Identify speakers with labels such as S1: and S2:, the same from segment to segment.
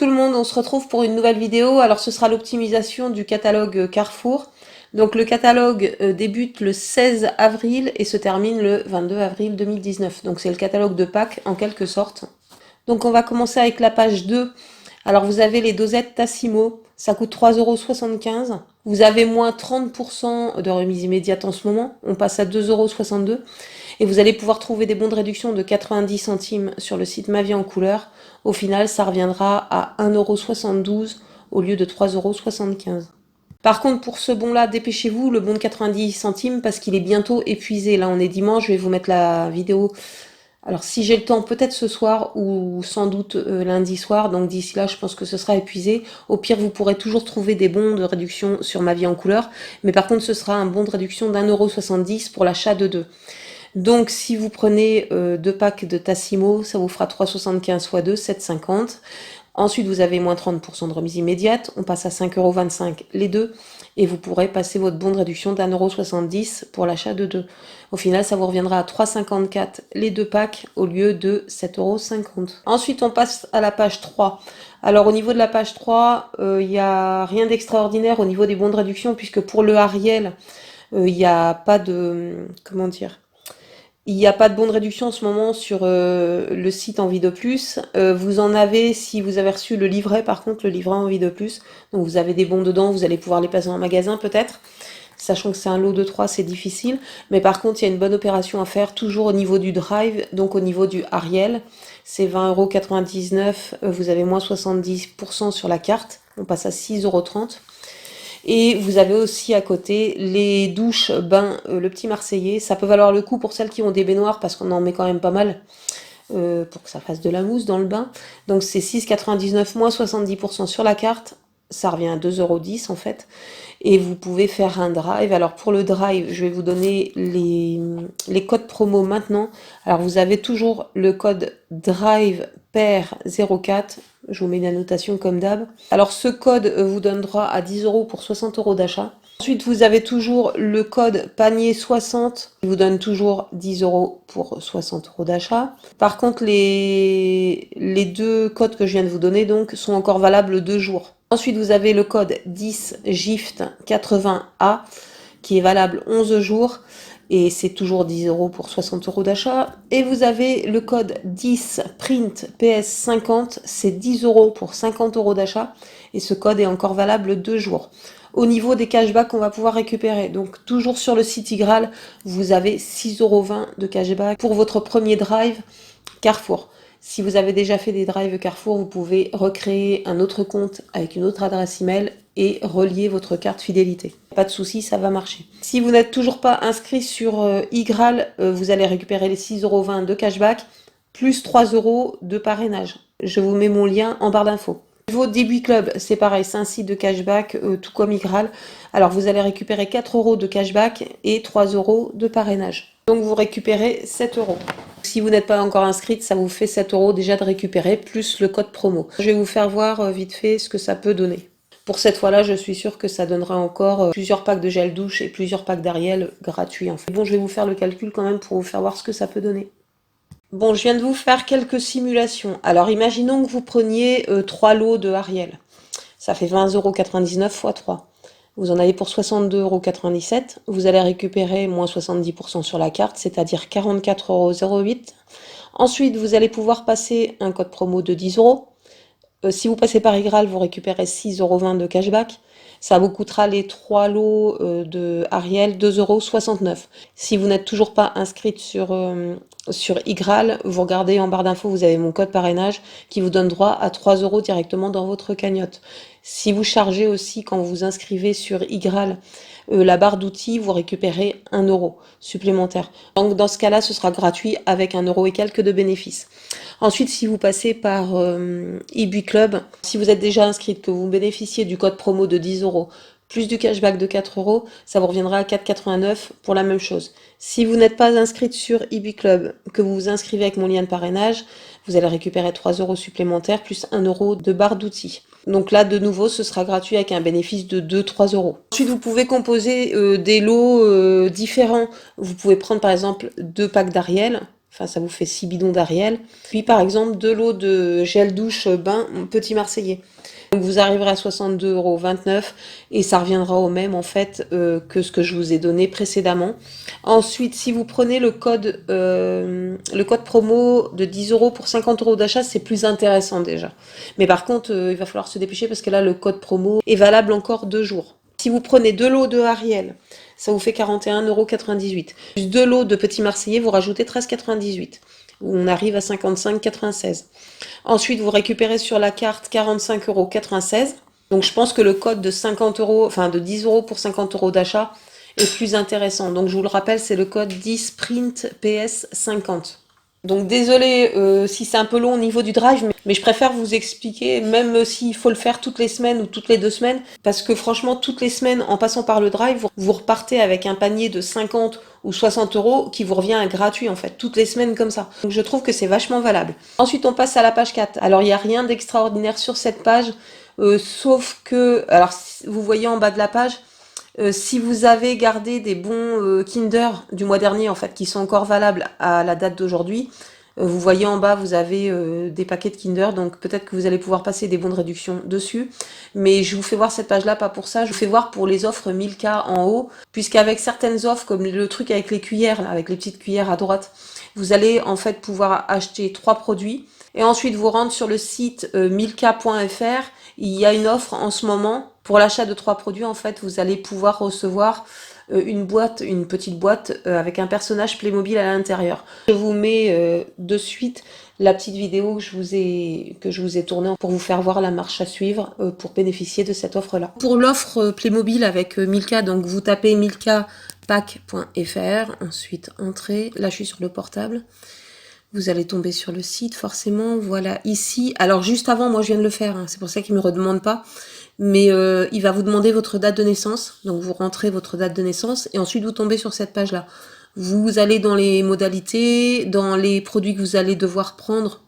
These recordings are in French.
S1: le monde, on se retrouve pour une nouvelle vidéo. Alors ce sera l'optimisation du catalogue Carrefour. Donc le catalogue débute le 16 avril et se termine le 22 avril 2019. Donc c'est le catalogue de Pâques en quelque sorte. Donc on va commencer avec la page 2. Alors vous avez les dosettes Tassimo, ça coûte 3,75 €. Vous avez moins 30% de remise immédiate en ce moment, on passe à 2,62 €. Et vous allez pouvoir trouver des bons de réduction de 90 centimes sur le site Ma Vie en couleur. Au final, ça reviendra à 1,72 € au lieu de 3,75 €. Par contre, pour ce bon-là, dépêchez-vous, le bon de 90 centimes, parce qu'il est bientôt épuisé. Là, on est dimanche, je vais vous mettre la vidéo. Alors, si j'ai le temps, peut-être ce soir, ou sans doute lundi soir. Donc, d'ici là, je pense que ce sera épuisé. Au pire, vous pourrez toujours trouver des bons de réduction sur Ma Vie en couleur. Mais par contre, ce sera un bon de réduction d'1,70 € pour l'achat de 2. Donc, si vous prenez 2 packs de Tassimo, ça vous fera 3,75 x 2, 7,50. Ensuite, vous avez moins 30% de remise immédiate. On passe à 5,25 € les deux. Et vous pourrez passer votre bon de réduction d'1,70 € pour l'achat de 2. Au final, ça vous reviendra à 3,54 € les 2 packs au lieu de 7,50 €. Ensuite, on passe à la page 3. Alors, au niveau de la page 3, il n'y a rien d'extraordinaire au niveau des bons de réduction, puisque pour le Ariel, il n'y a pas de... Comment dire ? Il n'y a pas de bon de réduction en ce moment sur le site Envie de Plus. Vous en avez si vous avez reçu le livret, par contre, le livret Envie de Plus. Donc vous avez des bons dedans, vous allez pouvoir les passer en magasin peut-être. Sachant que c'est un lot de 3, c'est difficile. Mais par contre, il y a une bonne opération à faire, toujours au niveau du Drive, donc au niveau du Ariel. C'est 20,99 €, vous avez moins 70% sur la carte. On passe à 6,30 €. Et vous avez aussi à côté les douches bains, le petit Marseillais. Ça peut valoir le coup pour celles qui ont des baignoires parce qu'on en met quand même pas mal pour que ça fasse de la mousse dans le bain. Donc c'est 6,99 moins 70% sur la carte. Ça revient à 2,10 € en fait. Et vous pouvez faire un drive. Alors pour le drive, je vais vous donner les codes promo maintenant. Alors vous avez toujours le code drive pair 04. Je vous mets une annotation comme d'hab. Alors ce code vous donne droit à 10 € pour 60 € d'achat. Ensuite, vous avez toujours le code panier 60 qui vous donne toujours 10 € pour 60 € d'achat. Par contre, les deux codes que je viens de vous donner donc sont encore valables 2 jours. Ensuite, vous avez le code 10 GIFT 80A qui est valable 11 jours. Et c'est toujours 10 € pour 60 € d'achat. Et vous avez le code 10 print PS50, c'est 10 € pour 50 € d'achat. Et ce code est encore valable 2 jours. Au niveau des cashbacks qu'on va pouvoir récupérer, donc toujours sur le site Igral, vous avez 6,20 € de cashback pour votre premier drive Carrefour. Si vous avez déjà fait des drives Carrefour, vous pouvez recréer un autre compte avec une autre adresse email et relier votre carte fidélité. Pas de souci, ça va marcher. Si vous n'êtes toujours pas inscrit sur Igral, vous allez récupérer les 6,20 € de cashback plus 3 € de parrainage. Je vous mets mon lien en barre d'infos. Au niveau d'Ebui Club, c'est pareil, c'est un site de cashback, tout comme Igral. Alors vous allez récupérer 4 € de cashback et 3 € de parrainage. Donc vous récupérez 7 €. Si vous n'êtes pas encore inscrite, ça vous fait 7 € déjà de récupérer, plus le code promo. Je vais vous faire voir vite fait ce que ça peut donner. Pour cette fois-là, je suis sûre que ça donnera encore plusieurs packs de gel douche et plusieurs packs d'Ariel gratuits en fait. Bon, je vais vous faire le calcul quand même pour vous faire voir ce que ça peut donner. Bon, je viens de vous faire quelques simulations. Alors, imaginons que vous preniez 3 lots de Ariel. Ça fait 20,99 € x 3. Vous en avez pour 62,97 €. Vous allez récupérer moins 70% sur la carte, c'est-à-dire 44,08 €. Ensuite, vous allez pouvoir passer un code promo de 10 €. Si vous passez par Igral, vous récupérez 6,20 € de cashback. Ça vous coûtera les 3 lots de Ariel 2,69 €. Si vous n'êtes toujours pas inscrite sur Igral, vous regardez en barre d'infos, vous avez mon code parrainage qui vous donne droit à 3 € directement dans votre cagnotte. Si vous chargez aussi quand vous inscrivez sur Igral la barre d'outils, vous récupérez 1 € supplémentaire. Donc dans ce cas-là, ce sera gratuit avec 1 € et quelques de bénéfices. Ensuite, si vous passez par Ebui Club, si vous êtes déjà inscrite, que vous bénéficiez du code promo de 10 € plus du cashback de 4 €, ça vous reviendra à 4,89 € pour la même chose. Si vous n'êtes pas inscrite sur Ebui Club, que vous vous inscrivez avec mon lien de parrainage, vous allez récupérer 3 € supplémentaires plus 1 € de barre d'outils. Donc là, de nouveau, ce sera gratuit avec un bénéfice de 2-3 €. Ensuite, vous pouvez composer des lots différents. Vous pouvez prendre par exemple 2 packs d'Ariel. Enfin, ça vous fait 6 bidons d'Ariel. Puis par exemple, de l'eau de gel douche bain Petit Marseillais. Donc vous arriverez à 62,29 € et ça reviendra au même en fait que ce que je vous ai donné précédemment. Ensuite, si vous prenez le code promo de 10 € pour 50 € d'achat, c'est plus intéressant déjà. Mais par contre, il va falloir se dépêcher parce que là, le code promo est valable encore 2 jours. Si vous prenez de l'eau de Ariel, ça vous fait 41,98 €. Plus de l'eau de Petit Marseillais, vous rajoutez 13,98 €. On arrive à 55,96 €. Ensuite, vous récupérez sur la carte 45,96 €. Donc je pense que le code de 50 €, enfin de 10 € pour 50 € d'achat est plus intéressant. Donc je vous le rappelle, c'est le code 10 Print PS 50. Donc désolé si c'est un peu long au niveau du drive, mais je préfère vous expliquer, même s'il faut le faire toutes les semaines ou toutes les 2 semaines, parce que franchement, toutes les semaines, en passant par le drive, vous repartez avec un panier de 50 ou 60 € qui vous revient gratuit en fait, toutes les semaines comme ça. Donc je trouve que c'est vachement valable. Ensuite, on passe à la page 4. Alors il n'y a rien d'extraordinaire sur cette page, sauf que, alors vous voyez en bas de la page, si vous avez gardé des bons Kinder du mois dernier, en fait, qui sont encore valables à la date d'aujourd'hui, vous voyez en bas, vous avez des paquets de Kinder, donc peut-être que vous allez pouvoir passer des bons de réduction dessus. Mais je vous fais voir cette page-là, pas pour ça. Je vous fais voir pour les offres 1000K en haut, puisqu'avec certaines offres, comme le truc avec les cuillères, là, avec les petites cuillères à droite, vous allez en fait pouvoir acheter 3 produits. Et ensuite, vous rentrez sur le site 1000k.fr. Il y a une offre en ce moment. Pour l'achat de 3 produits, en fait, vous allez pouvoir recevoir une petite boîte avec un personnage Playmobil à l'intérieur. Je vous mets de suite la petite vidéo que je vous ai tournée pour vous faire voir la marche à suivre pour bénéficier de cette offre-là. Pour l'offre Playmobil avec 1000K, donc vous tapez 1000kpack.fr, ensuite entrée. Là, je suis sur le portable. Vous allez tomber sur le site, forcément. Voilà, ici. Alors, juste avant, moi, je viens de le faire. Hein, c'est pour ça qu'il ne me redemande pas. Mais il va vous demander votre date de naissance. Donc, vous rentrez votre date de naissance. Et ensuite, vous tombez sur cette page-là. Vous allez dans les modalités, dans les produits que vous allez devoir prendre.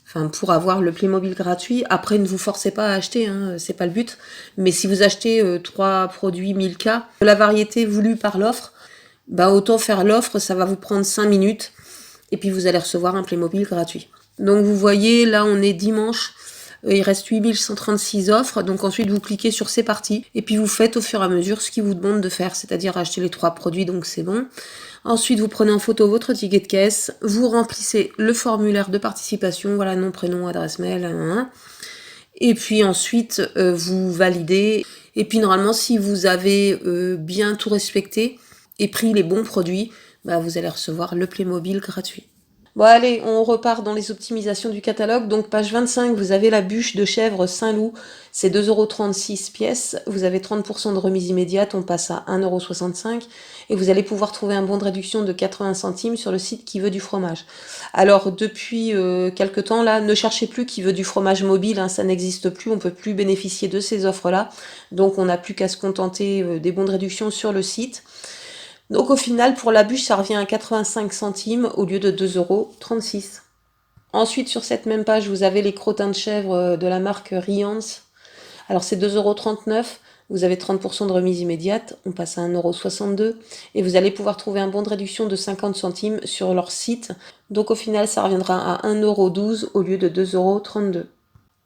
S1: Enfin, pour avoir le Playmobil gratuit. Après, ne vous forcez pas à acheter. Hein, c'est pas le but. Mais si vous achetez 3 produits 1000K, la variété voulue par l'offre, bah, autant faire l'offre. Ça va vous prendre 5 minutes. Et puis vous allez recevoir un Playmobil gratuit. Donc vous voyez, là on est dimanche, il reste 8136 offres, donc ensuite vous cliquez sur c'est parti, et puis vous faites au fur et à mesure ce qu'il vous demande de faire, c'est-à-dire acheter les 3 produits, donc c'est bon. Ensuite vous prenez en photo votre ticket de caisse, vous remplissez le formulaire de participation, voilà, nom, prénom, adresse mail, et puis ensuite vous validez, et puis normalement si vous avez bien tout respecté et pris les bons produits, bah, vous allez recevoir le Playmobil gratuit. Bon allez, on repart dans les optimisations du catalogue. Donc page 25, vous avez la bûche de chèvre Saint-Loup, c'est 2,36 € pièce. Vous avez 30% de remise immédiate, on passe à 1,65 €. Et vous allez pouvoir trouver un bon de réduction de 80 centimes sur le site Qui veut du fromage. Alors depuis quelques temps là, ne cherchez plus Qui veut du fromage mobile, hein, ça n'existe plus, on peut plus bénéficier de ces offres-là. Donc on n'a plus qu'à se contenter des bons de réduction sur le site. Donc au final, pour la bûche, ça revient à 85 centimes au lieu de 2,36 €. Ensuite, sur cette même page, vous avez les crottins de chèvre de la marque Riance. Alors c'est 2,39 €. Vous avez 30% de remise immédiate, on passe à 1,62 € et vous allez pouvoir trouver un bon de réduction de 50 centimes sur leur site. Donc au final, ça reviendra à 1,12 € au lieu de 2,32 €.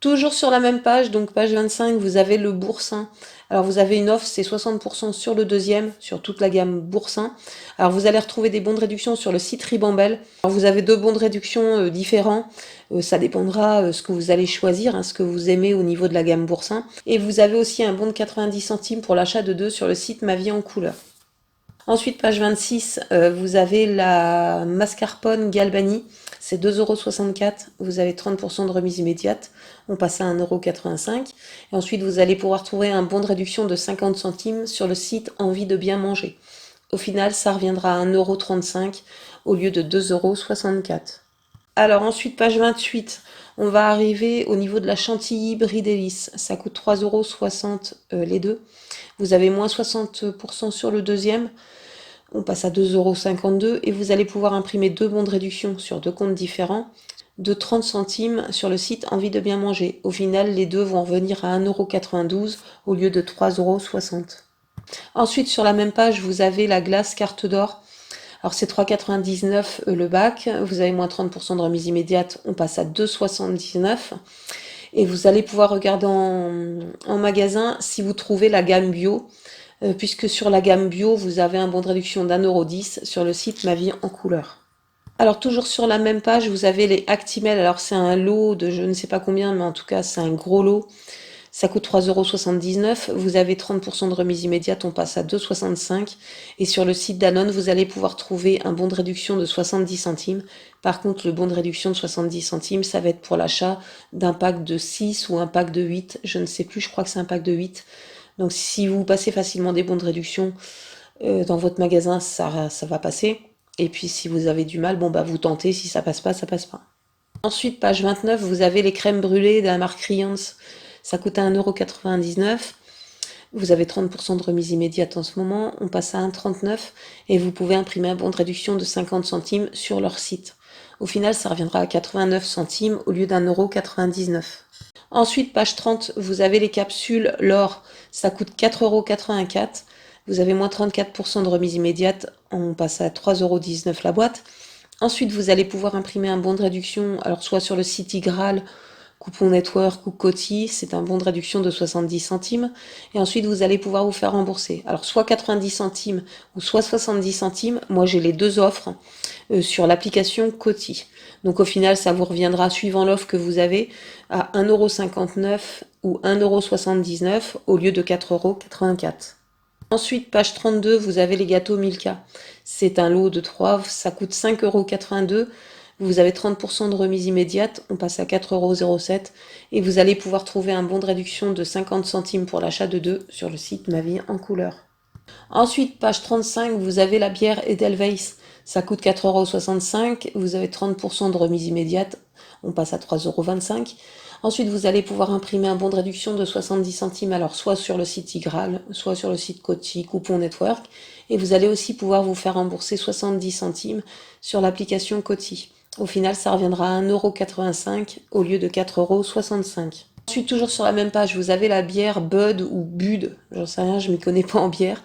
S1: Toujours sur la même page, donc page 25, vous avez le boursin. Alors vous avez une offre, c'est 60% sur le deuxième, sur toute la gamme boursin. Alors vous allez retrouver des bons de réduction sur le site Ribambelle. Alors vous avez 2 bons de réduction différents. Ça dépendra ce que vous allez choisir, hein, ce que vous aimez au niveau de la gamme boursin. Et vous avez aussi un bon de 90 centimes pour l'achat de 2 sur le site Ma Vie en Couleur. Ensuite, page 26, vous avez la mascarpone Galbani, c'est 2,64 €, vous avez 30% de remise immédiate, on passe à 1,85 €. Et ensuite, vous allez pouvoir trouver un bon de réduction de 50 centimes sur le site Envie de bien manger. Au final, ça reviendra à 1,35 € au lieu de 2,64 €. Alors ensuite, page 28, on va arriver au niveau de la chantilly brie délice. Ça coûte 3,60 € les deux. Vous avez moins 60% sur le deuxième. On passe à 2,52 € et vous allez pouvoir imprimer 2 bons de réduction sur 2 comptes différents de 30 centimes sur le site Envie de bien manger. Au final, les deux vont revenir à 1,92 € au lieu de 3,60 €. Ensuite, sur la même page, vous avez la glace carte d'or. Alors c'est 3,99 le bac, vous avez moins 30% de remise immédiate, on passe à 2,79. Et vous allez pouvoir regarder en magasin si vous trouvez la gamme bio, puisque sur la gamme bio, vous avez un bon de réduction d'1,10 € sur le site Ma Vie en Couleur. Alors toujours sur la même page, vous avez les Actimel. Alors c'est un lot de je ne sais pas combien, mais en tout cas c'est un gros lot. Ça coûte 3,79 €. Vous avez 30% de remise immédiate, on passe à 2,65 €. Et sur le site Danone, vous allez pouvoir trouver un bon de réduction de 70 centimes. Par contre, le bon de réduction de 70 centimes, ça va être pour l'achat d'un pack de 6 ou un pack de 8. Je ne sais plus, je crois que c'est un pack de 8. Donc si vous passez facilement des bons de réduction dans votre magasin, ça va passer. Et puis si vous avez du mal, bon bah vous tentez, si ça passe pas, ça passe pas. Ensuite, page 29, vous avez les crèmes brûlées de la marque Rians. Ça coûte à 1,99 €. Vous avez 30% de remise immédiate en ce moment. On passe à 1,39 € et vous pouvez imprimer un bon de réduction de 50 centimes sur leur site. Au final, ça reviendra à 89 centimes au lieu d'1,99 €. Ensuite, page 30, vous avez les capsules l'or. Ça coûte 4,84 €. Vous avez moins 34% de remise immédiate. On passe à 3,19 € la boîte. Ensuite, vous allez pouvoir imprimer un bon de réduction, alors soit sur le site Igral, Coupon Network ou Coty, c'est un bon de réduction de 70 centimes. Et ensuite, vous allez pouvoir vous faire rembourser. Alors, soit 90 centimes ou soit 70 centimes. Moi, j'ai les deux offres sur l'application Coty. Donc, au final, ça vous reviendra, suivant l'offre que vous avez, à 1,59 € ou 1,79 € au lieu de 4,84 €. Ensuite, page 32, vous avez les gâteaux Milka. C'est un lot de 3, ça coûte 5,82 €. Vous avez 30% de remise immédiate, on passe à 4,07 € et vous allez pouvoir trouver un bon de réduction de 50 centimes pour l'achat de 2 sur le site Ma Vie en Couleur. Ensuite, page 35, vous avez la bière Edelweiss. Ça coûte 4,65 €. Vous avez 30% de remise immédiate, on passe à 3,25 €. Ensuite, vous allez pouvoir imprimer un bon de réduction de 70 centimes, alors soit sur le site Igral, soit sur le site Coty, Coupon Network. Et vous allez aussi pouvoir vous faire rembourser 70 centimes sur l'application Coty. Au final, ça reviendra à 1,85 € au lieu de 4,65 €. Ensuite, toujours sur la même page, vous avez la bière Bud ou Bud, j'en sais rien, je m'y connais pas en bière.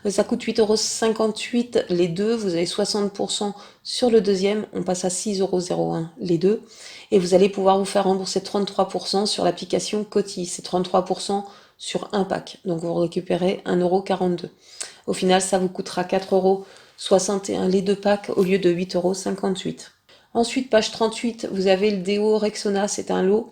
S1: Ça coûte 8,58 € les deux, vous avez 60% sur le deuxième, on passe à 6,01 € les deux. Et vous allez pouvoir vous faire rembourser 33% sur l'application Coty, c'est 33% sur un pack. Donc vous récupérez 1,42 €. Au final, ça vous coûtera 4,61 € les deux packs au lieu de 8,58 €. Ensuite, page 38, vous avez le déo Rexona, c'est un lot.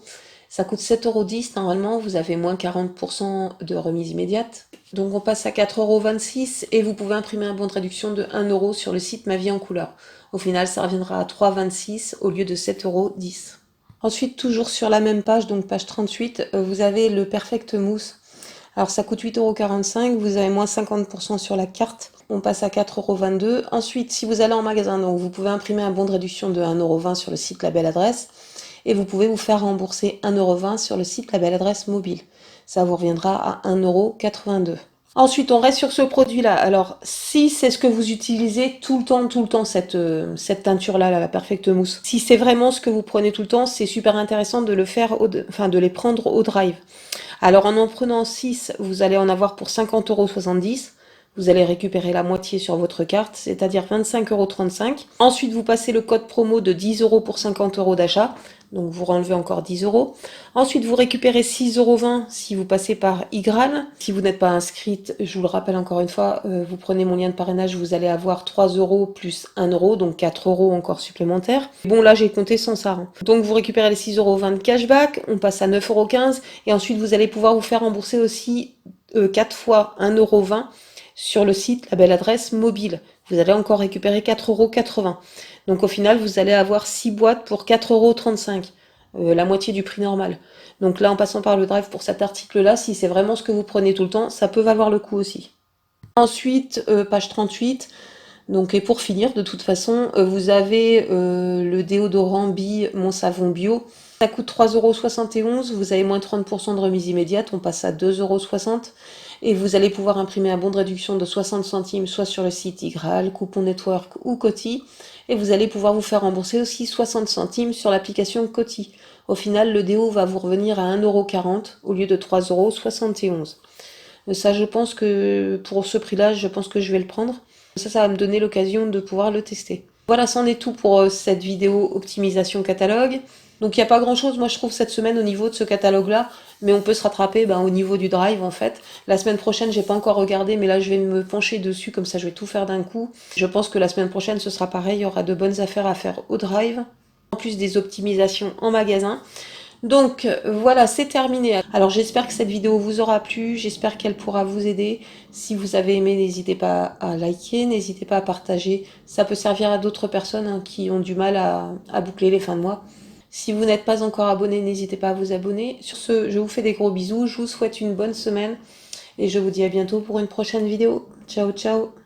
S1: Ça coûte 7,10 € normalement, vous avez moins 40% de remise immédiate. Donc on passe à 4,26 € et vous pouvez imprimer un bon de réduction de 1 € sur le site Ma Vie en Couleur. Au final, ça reviendra à 3,26 € au lieu de 7,10 €. Ensuite, toujours sur la même page, donc page 38, vous avez le Perfect Mousse. Alors ça coûte 8,45 €, vous avez moins 50% sur la carte. On passe à 4,22 €. Ensuite, si vous allez en magasin, donc vous pouvez imprimer un bon de réduction de 1,20 € sur le site La Belle Adresse. Et vous pouvez vous faire rembourser 1,20 € sur le site La Belle Adresse Mobile. Ça vous reviendra à 1,82 €. Ensuite, on reste sur ce produit-là. Alors, si c'est ce que vous utilisez tout le temps, cette teinture-là, la Perfect Mousse, si c'est vraiment ce que vous prenez tout le temps, c'est super intéressant de le faire, de les prendre au drive. Alors, en prenant 6, vous allez en avoir pour 50,70 €. Vous allez récupérer la moitié sur votre carte, c'est-à-dire 25,35 €. Ensuite, vous passez le code promo de 10 € pour 50 € d'achat. Donc, vous renlevez encore 10 €. Ensuite, vous récupérez 6,20 € si vous passez par Igral. Si vous n'êtes pas inscrite, je vous le rappelle encore une fois, vous prenez mon lien de parrainage, vous allez avoir 3 € plus 1 €, donc 4 € encore supplémentaires. Bon, là, j'ai compté sans ça. Donc, vous récupérez les 6,20 € de cashback, on passe à 9,15 € et ensuite, vous allez pouvoir vous faire rembourser aussi 4 fois 1,20 € sur le site La Belle Adresse Mobile. Vous allez encore récupérer 4,80 €. Donc au final, vous allez avoir 6 boîtes pour 4,35 €, la moitié du prix normal. Donc là, en passant par le drive pour cet article-là, si c'est vraiment ce que vous prenez tout le temps, ça peut valoir le coup aussi. Ensuite, page 38, donc, et pour finir, de toute façon, vous avez le déodorant Bi Mon Savon Bio. Ça coûte 3,71 €, vous avez moins 30% de remise immédiate, on passe à 2,60 € et vous allez pouvoir imprimer un bon de réduction de 60 centimes soit sur le site Igral, Coupon Network ou Coty et vous allez pouvoir vous faire rembourser aussi 60 centimes sur l'application Coty. Au final, le déo va vous revenir à 1,40 € au lieu de 3,71 €. Ça, je pense que pour ce prix-là, je pense que je vais le prendre. Ça va me donner l'occasion de pouvoir le tester. Voilà, c'en est tout pour cette vidéo optimisation catalogue. Donc il n'y a pas grand chose, moi je trouve, cette semaine au niveau de ce catalogue-là, mais on peut se rattraper au niveau du drive en fait. La semaine prochaine, j'ai pas encore regardé, mais là je vais me pencher dessus, comme ça je vais tout faire d'un coup. Je pense que la semaine prochaine ce sera pareil, il y aura de bonnes affaires à faire au drive, en plus des optimisations en magasin. Donc voilà, c'est terminé. Alors j'espère que cette vidéo vous aura plu, j'espère qu'elle pourra vous aider. Si vous avez aimé, n'hésitez pas à liker, n'hésitez pas à partager. Ça peut servir à d'autres personnes qui ont du mal à boucler les fins de mois. Si vous n'êtes pas encore abonné, n'hésitez pas à vous abonner. Sur ce, je vous fais des gros bisous, je vous souhaite une bonne semaine et je vous dis à bientôt pour une prochaine vidéo. Ciao ciao.